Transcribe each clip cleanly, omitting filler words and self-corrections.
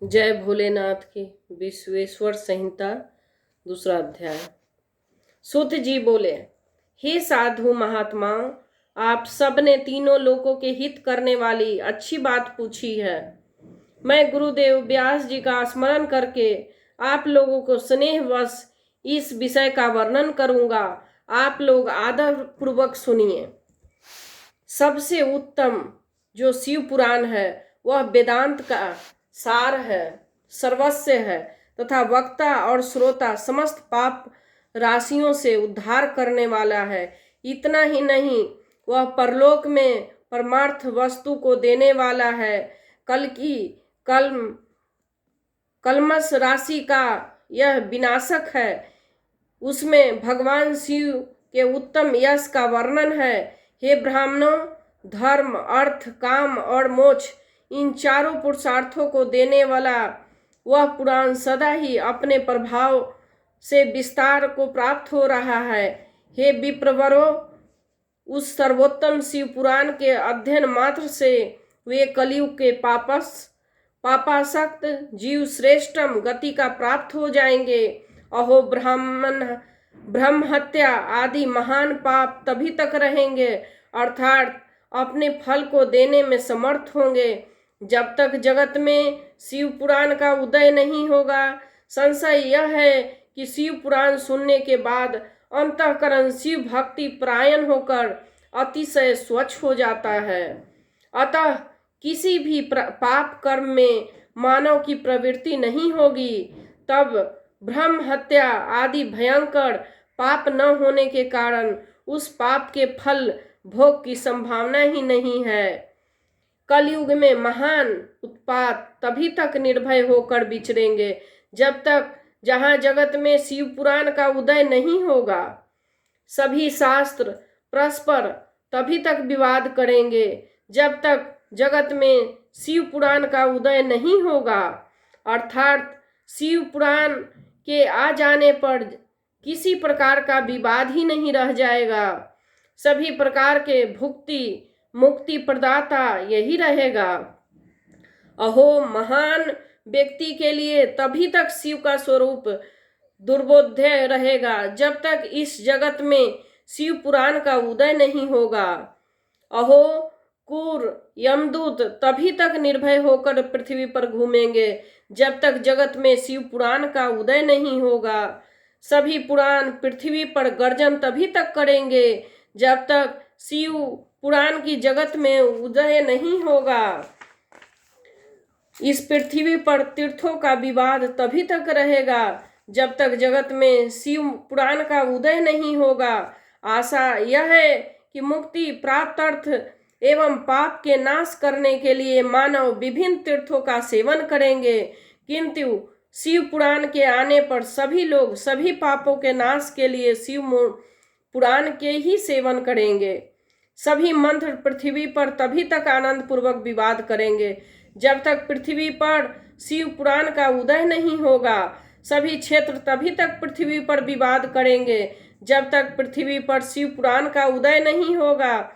जय भोलेनाथ की। विश्वेश्वर संहिता दूसरा अध्याय। सूत जी बोले, हे साधु महात्माओं, आप सब ने तीनों लोकों के हित करने वाली अच्छी बात पूछी है। मैं गुरुदेव व्यास जी का स्मरण करके आप लोगों को स्नेहवश इस विषय का वर्णन करूंगा। आप लोग आदर पूर्वक सुनिए। सबसे उत्तम जो शिव पुराण है वह वेदांत का सार है, सर्वस्व है तथा वक्ता और श्रोता समस्त पाप राशियों से उद्धार करने वाला है। इतना ही नहीं, वह परलोक में परमार्थ वस्तु को देने वाला है। कल की कलमश राशि का यह विनाशक है। उसमें भगवान शिव के उत्तम यश का वर्णन है। हे ब्राह्मणों, धर्म, अर्थ, काम और मोक्ष, इन चारों पुरुषार्थों को देने वाला वह पुराण सदा ही अपने प्रभाव से विस्तार को प्राप्त हो रहा है। हे विप्रवरों, उस सर्वोत्तम शिव पुराण के अध्ययन मात्र से वे कलयुग के पापासक्त जीव श्रेष्ठम गति का प्राप्त हो जाएंगे। अहो ब्रह्म हत्या आदि महान पाप तभी तक रहेंगे, अर्थात अपने फल को देने में समर्थ होंगे, जब तक जगत में शिव पुराण का उदय नहीं होगा। संशय यह है कि शिव पुराण सुनने के बाद अंतःकरण शिव भक्ति परायण होकर अतिशय स्वच्छ हो जाता है। अतः किसी भी पाप कर्म में मानव की प्रवृत्ति नहीं होगी। तब ब्रह्म हत्या आदि भयंकर पाप न होने के कारण उस पाप के फल भोग की संभावना ही नहीं है। कलयुग में महान उत्पात तभी तक निर्भय होकर विचरेंगे जब तक जहाँ जगत में शिव पुराण का उदय नहीं होगा। सभी शास्त्र परस्पर तभी तक विवाद करेंगे जब तक जगत में शिव पुराण का उदय नहीं होगा, अर्थात शिव पुराण के आ जाने पर किसी प्रकार का विवाद ही नहीं रह जाएगा। सभी प्रकार के भुक्ति मुक्ति प्रदाता यही रहेगा। अहो, महान व्यक्ति के लिए तभी तक शिव का स्वरूप दुर्बोध्य रहेगा जब तक इस जगत में शिव पुराण का उदय नहीं होगा। अहो, क्रूर यमदूत तभी तक निर्भय होकर पृथ्वी पर घूमेंगे जब तक जगत में शिव पुराण का उदय नहीं होगा। सभी पुराण पृथ्वी पर गर्जन तभी तक करेंगे जब तक शिव पुराण की जगत में उदय नहीं होगा। इस पृथ्वी पर तीर्थों का विवाद तभी तक रहेगा जब तक जगत में शिव पुराण का उदय नहीं होगा। आशा यह है कि मुक्ति प्राप्त अर्थ एवं पाप के नाश करने के लिए मानव विभिन्न तीर्थों का सेवन करेंगे, किंतु शिव पुराण के आने पर सभी लोग सभी पापों के नाश के लिए शिव पुराण के ही सेवन करेंगे। सभी मंत्र पृथ्वी पर तभी तक आनंद पूर्वक विवाद करेंगे जब तक पृथ्वी पर शिव पुराण का उदय नहीं होगा। सभी क्षेत्र तभी तक पृथ्वी पर विवाद करेंगे जब तक पृथ्वी पर शिव पुराण का उदय नहीं होगा।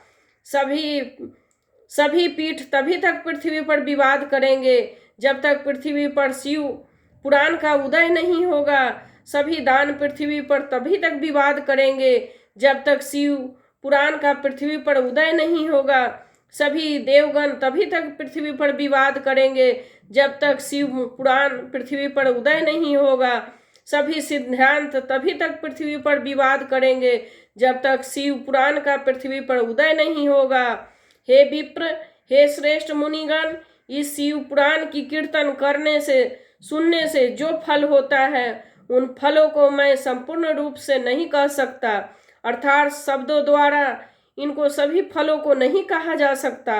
सभी पीठ तभी तक पृथ्वी पर विवाद करेंगे जब तक पृथ्वी पर शिव पुराण का उदय नहीं होगा। सभी दान पृथ्वी पर तभी तक विवाद करेंगे जब तक शिव पुराण का पृथ्वी पर उदय नहीं होगा। सभी देवगण तभी तक पृथ्वी पर विवाद करेंगे जब तक शिव पुराण पृथ्वी पर उदय नहीं होगा। सभी सिद्धांत तभी तक पृथ्वी पर विवाद करेंगे जब तक शिव पुराण का पृथ्वी पर उदय नहीं होगा। हे विप्र, हे श्रेष्ठ मुनिगण, इस शिव पुराण की कीर्तन करने से सुनने से जो फल होता है उन फलों को मैं संपूर्ण रूप से नहीं कह सकता, अर्थात शब्दों द्वारा इनको सभी फलों को नहीं कहा जा सकता।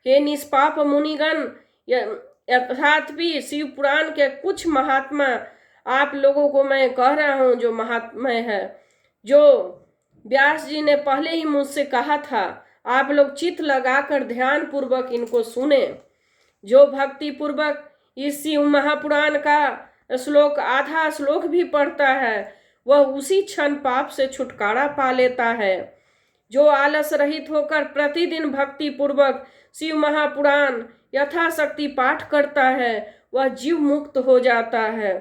हे निष्पाप मुनिगण, यथापि शिव पुराण के कुछ महात्मा आप लोगों को मैं कह रहा हूँ जो महात्म्य है, जो व्यास जी ने पहले ही मुझसे कहा था। आप लोग चित्त लगाकर ध्यान पूर्वक इनको सुने। जो भक्ति पूर्वक इस शिव महापुराण का श्लोक आधा श्लोक भी पढ़ता है वह उसी क्षण पाप से छुटकारा पा लेता है। जो आलस रहित होकर प्रतिदिन भक्ति पूर्वक शिव महापुराण यथाशक्ति पाठ करता है वह जीव मुक्त हो जाता है।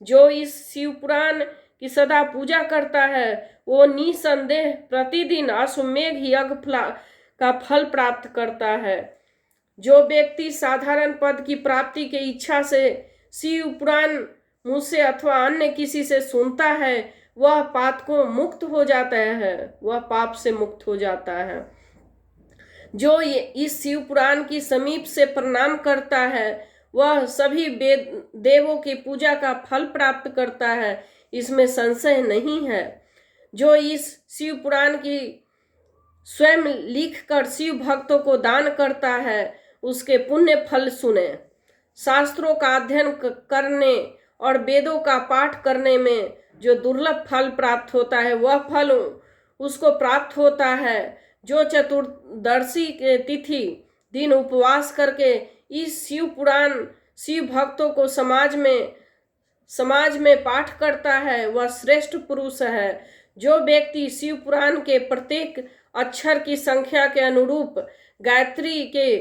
जो इस शिव पुराण की सदा पूजा करता है वो निसंदेह प्रतिदिन अश्वमेघ यज्ञ का फल प्राप्त करता है। जो व्यक्ति साधारण पद की प्राप्ति की इच्छा से शिव पुराण मुझसे अथवा अन्य किसी से सुनता है वह पाप को मुक्त हो जाता है, वह पाप से मुक्त हो जाता है। जो इस शिव पुराण की समीप से प्रणाम करता है वह सभी देवों की पूजा का फल प्राप्त करता है, इसमें संशय नहीं है। जो इस शिव पुराण की स्वयं लिखकर शिव भक्तों को दान करता है उसके पुण्य फल सुने। शास्त्रों का अध्ययन करने और वेदों का पाठ करने में जो दुर्लभ फल प्राप्त होता है वह फल उसको प्राप्त होता है। जो चतुर्दशी के तिथि दिन उपवास करके इस शिव पुराण शिव भक्तों को समाज में पाठ करता है वह श्रेष्ठ पुरुष है। जो व्यक्ति शिव पुराण के प्रत्येक अक्षर की संख्या के अनुरूप गायत्री के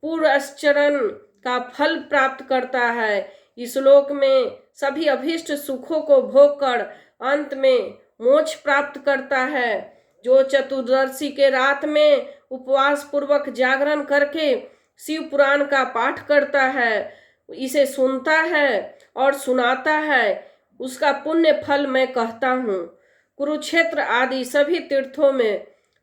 पूर्वाचरण का फल प्राप्त करता है इस लोक में सभी अभीष्ट सुखों को भोग कर अंत में मोक्ष प्राप्त करता है। जो चतुर्दशी के रात में उपवास पूर्वक जागरण करके शिव पुराण का पाठ करता है, इसे सुनता है और सुनाता है, उसका पुण्य फल मैं कहता हूँ। कुरुक्षेत्र आदि सभी तीर्थों में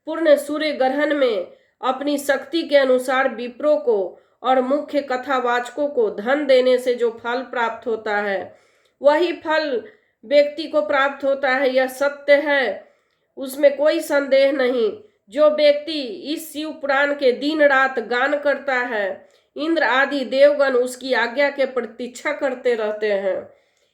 पूर्ण सूर्य ग्रहण में अपनी शक्ति के अनुसार विप्रों को और मुख्य कथावाचकों को धन देने से जो फल प्राप्त होता है वही फल व्यक्ति को प्राप्त होता है, यह सत्य है, उसमें कोई संदेह नहीं। जो व्यक्ति इस शिव पुराण के दिन रात गान करता है इंद्र आदि देवगण उसकी आज्ञा के प्रतीक्षा करते रहते हैं।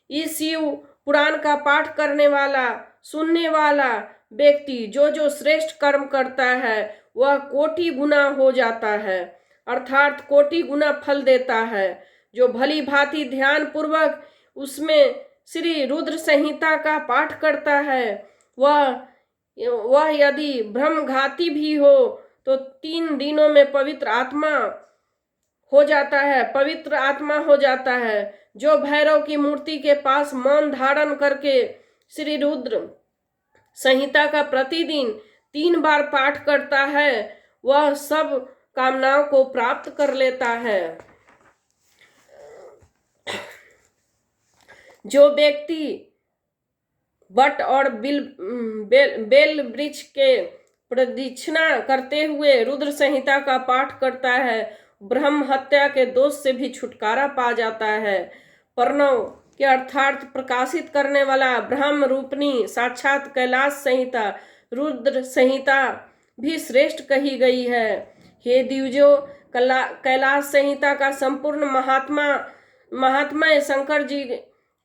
इस शिव पुराण का पाठ करने वाला सुनने वाला व्यक्ति जो श्रेष्ठ कर्म करता है वह कोटि गुना हो जाता है, अर्थात कोटि गुना फल देता है। जो भली भांति ध्यान पूर्वक उसमें श्री रुद्र संहिता का पाठ करता है वह यदि ब्रह्मघाती भी हो तो 3 दिनों में पवित्र आत्मा हो जाता है। जो भैरव की मूर्ति के पास मौन धारण करके श्री रुद्र संहिता का प्रतिदिन 3 बार पाठ करता है वह सब कामनाओं को प्राप्त कर लेता है। जो व्यक्ति बट और बेल वृक्ष के प्रदक्षिणा करते हुए रुद्र संहिता का पाठ करता है ब्रह्म हत्या के दोष से भी छुटकारा पा जाता है। प्रणव के अर्थार्थ प्रकाशित करने वाला ब्रह्म रूपनी साक्षात कैलाश संहिता रुद्र संहिता भी श्रेष्ठ कही गई है। हे द्विजो, कैलाश संहिता का संपूर्ण महात्मा शंकर जी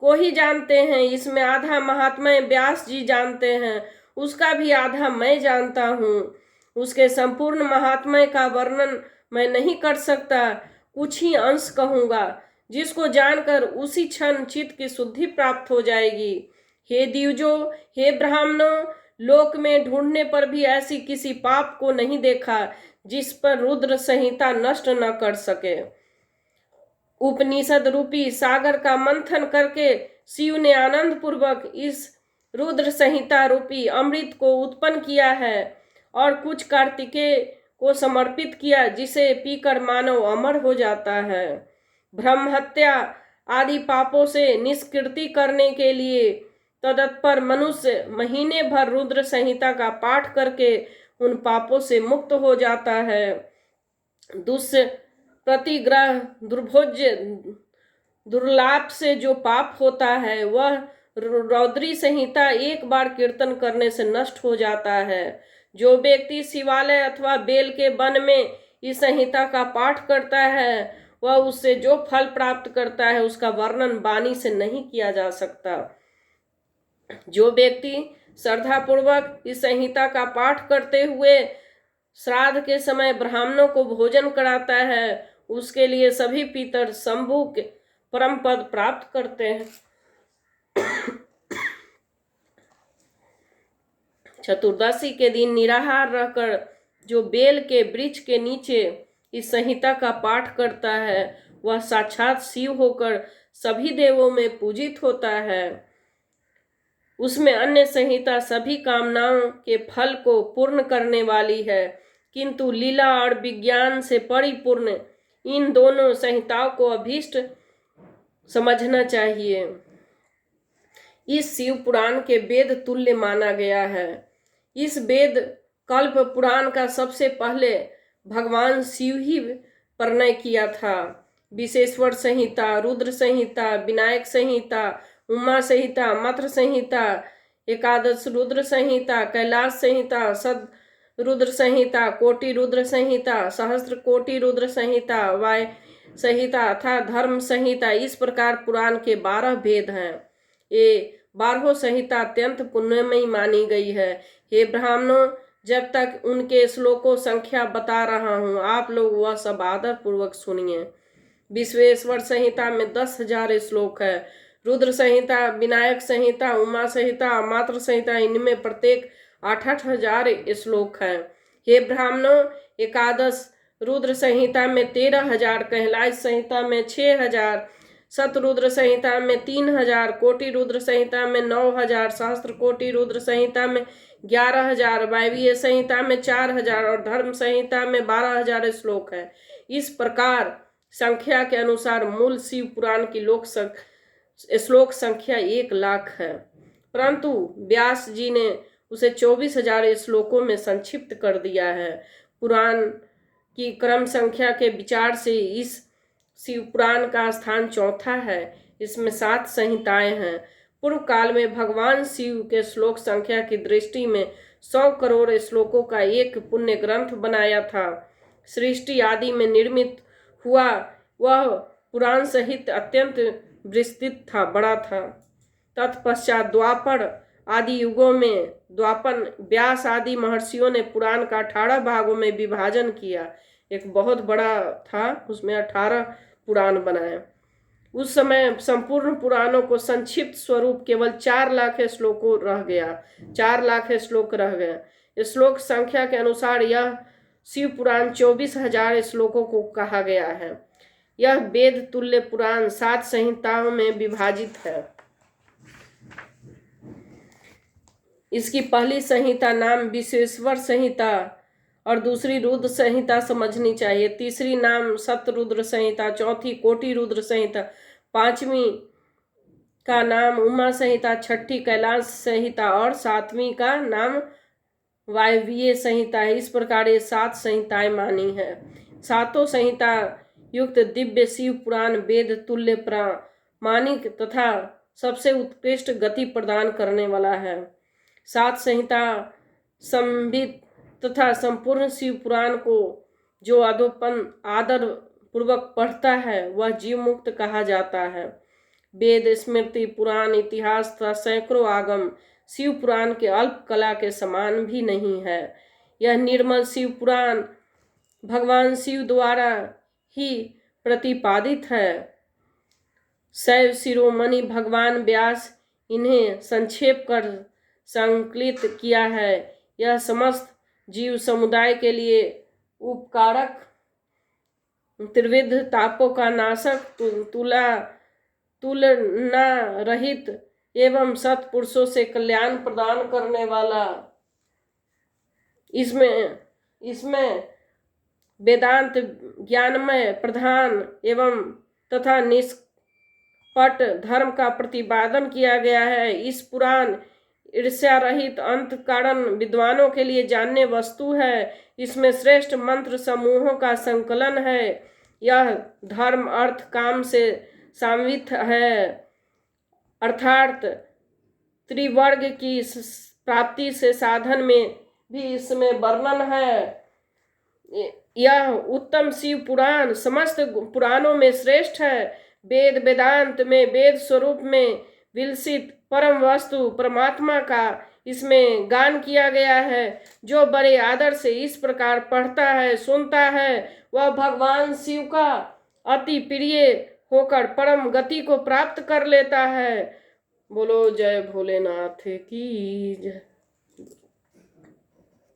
को ही जानते हैं। इसमें आधा महात्मा व्यास जी जानते हैं, उसका भी आधा मैं जानता हूँ। उसके संपूर्ण महात्मा का वर्णन मैं नहीं कर सकता, कुछ ही अंश कहूँगा जिसको जानकर उसी क्षण चित्त की शुद्धि प्राप्त हो जाएगी। हे द्विजो, हे ब्राह्मणों, लोक में ढूंढने पर भी ऐसी किसी पाप को नहीं देखा जिस पर रुद्र संहिता नष्ट न कर सके। उपनिषद रूपी सागर का मंथन करके शिव ने आनंद पूर्वक इस रुद्र संहिता रूपी अमृत को उत्पन्न किया है और कुछ कार्तिकेय को समर्पित किया जिसे पीकर मानव अमर हो जाता है। ब्रह्म हत्या आदि पापों से निष्कृति करने के लिए तत्पर मनुष्य महीने भर रुद्र संहिता का पाठ करके उन पापों से मुक्त हो जाता है। प्रतिग्रह दुर्भोज्य दुर्लाभ से जो पाप होता है वह रौद्री संहिता एक बार कीर्तन करने से नष्ट हो जाता है। जो व्यक्ति शिवालय अथवा बेल के वन में इस संहिता का पाठ करता है वह उससे जो फल प्राप्त करता है उसका वर्णन वाणी से नहीं किया जा सकता। जो व्यक्ति श्रद्धापूर्वक इस संहिता का पाठ करते हुए श्राद्ध के समय ब्राह्मणों को भोजन कराता है उसके लिए सभी पितर शंभु के परम पद प्राप्त करते हैं। चतुर्दशी के दिन निराहार रहकर जो बेल के वृक्ष के नीचे इस संहिता का पाठ करता है वह साक्षात शिव होकर सभी देवों में पूजित होता है। उसमें अन्य संहिता सभी कामनाओं के फल को पूर्ण करने वाली है, किंतु लीला और विज्ञान से परिपूर्ण इन दोनों संहिताओं को अभीष्ट समझना चाहिए। इस शिव पुराण के वेद तुल्य माना गया है। इस वेद कल्प पुराण का सबसे पहले भगवान शिव ही प्रणय किया था। विशेश्वर संहिता, रुद्र संहिता, विनायक संहिता, उमा संहिता, मंत्र संहिता, एकादश रुद्र संहिता, कैलाश संहिता, सद रुद्र संहिता, कोटि रुद्र संहिता, सहस्त्र कोटि रुद्र संहिता, वाय संहिता अर्थात धर्म संहिता, इस प्रकार पुराण के 12 भेद हैं। ये 12 संहिता अत्यंत पुण्यमयी मानी गई है। हे ब्राह्मणों, जब तक उनके श्लोकों संख्या बता रहा हूँ, आप लोग वह सब आदर पूर्वक सुनिए। विश्वेश्वर संहिता में 10,000 श्लोक है। रुद्र संहिता, विनायक संहिता, उमा संहिता, मात्र संहिता, इनमें प्रत्येक 8,000 श्लोक हैं। हे ब्राह्मणों, एकादश रुद्र संहिता में 13,000, कैलाश संहिता में 6,000, शतरुद्र संहिता में 3,000, कोटि रुद्र संहिता में 9,000, सहस्त्र कोटि रुद्र संहिता में 11,000, वायवीय संहिता में 4,000 और धर्म संहिता में 12,000 श्लोक है। इस प्रकार संख्या के अनुसार मूल शिव पुराण की श्लोक संख्या 1,00,000 है, परंतु व्यास जी ने उसे 24,000 श्लोकों में संक्षिप्त कर दिया है। पुराण की क्रम संख्या के विचार से इस शिव पुराण का स्थान चौथा है। इसमें 7 संहिताएं हैं। पूर्व काल में भगवान शिव के श्लोक संख्या की दृष्टि में 100 करोड़ श्लोकों का एक पुण्य ग्रंथ बनाया था। सृष्टि आदि में निर्मित हुआ वह पुराण सहित अत्यंत विस्तृत था, बड़ा था। तत्पश्चात द्वापर आदि युगों में द्वापन, व्यास आदि महर्षियों ने पुराण का 18 भागों में विभाजन किया। एक बहुत बड़ा था, उसमें 18 पुराण बनाए। उस समय संपूर्ण पुराणों को संक्षिप्त स्वरूप केवल 4,00,000 श्लोकों रह गया। 4,00,000 श्लोक रह गए। श्लोक संख्या के अनुसार यह शिव पुराण 24,000 श्लोकों को कहा गया है। यह वेद तुल्य पुराण 7 संहिताओं में विभाजित है। इसकी पहली संहिता नाम विश्वेश्वर संहिता और दूसरी रुद्र संहिता समझनी चाहिए। तीसरी नाम शतरुद्र संहिता, चौथी कोटि रुद्र संहिता, पांचवी का नाम उमा संहिता, छठी कैलाश संहिता और सातवीं का नाम वायवीय संहिता है। इस प्रकार ये 7 संहिताएं मानी है। 7 संहिता युक्त दिव्य शिव पुराण वेद तुल्य प्रामाणिक तथा सबसे उत्कृष्ट गति प्रदान करने वाला है। 7 संहिता संबित तथा संपूर्ण शिव पुराण को जो आदर पूर्वक पढ़ता है वह जीव मुक्त कहा जाता है। वेद, स्मृति, पुराण, इतिहास तथा सैकड़ों आगम शिव पुराण के अल्प कला के समान भी नहीं है। यह निर्मल शिव पुराण भगवान शिव द्वारा ही प्रतिपादित है। शैव शिरोमणि भगवान व्यास इन्हें संक्षेप कर संकलित किया है। यह समस्त जीव समुदाय के लिए उपकारक, त्रिविध तापों का नाशक, तुलना रहित एवं सत्पुरुषों से कल्याण प्रदान करने वाला। इसमें वेदांत ज्ञानमय प्रधान एवं तथा निष्कपट धर्म का प्रतिपादन किया गया है। इस पुराण ईर्ष्या रहित अंत कारण विद्वानों के लिए जानने वस्तु है। इसमें श्रेष्ठ मंत्र समूहों का संकलन है। यह धर्म, अर्थ, काम से समन्वित है, अर्थात त्रिवर्ग की प्राप्ति से साधन में भी इसमें वर्णन है। यह उत्तम शिव पुराण समस्त पुराणों में श्रेष्ठ है। वेद वेदांत में वेद स्वरूप में विलसित परम वस्तु परमात्मा का इसमें गान किया गया है। जो बड़े आदर से इस प्रकार पढ़ता है, सुनता है, वह भगवान शिव का अति प्रिय होकर परम गति को प्राप्त कर लेता है। बोलो जय भोलेनाथ की जय।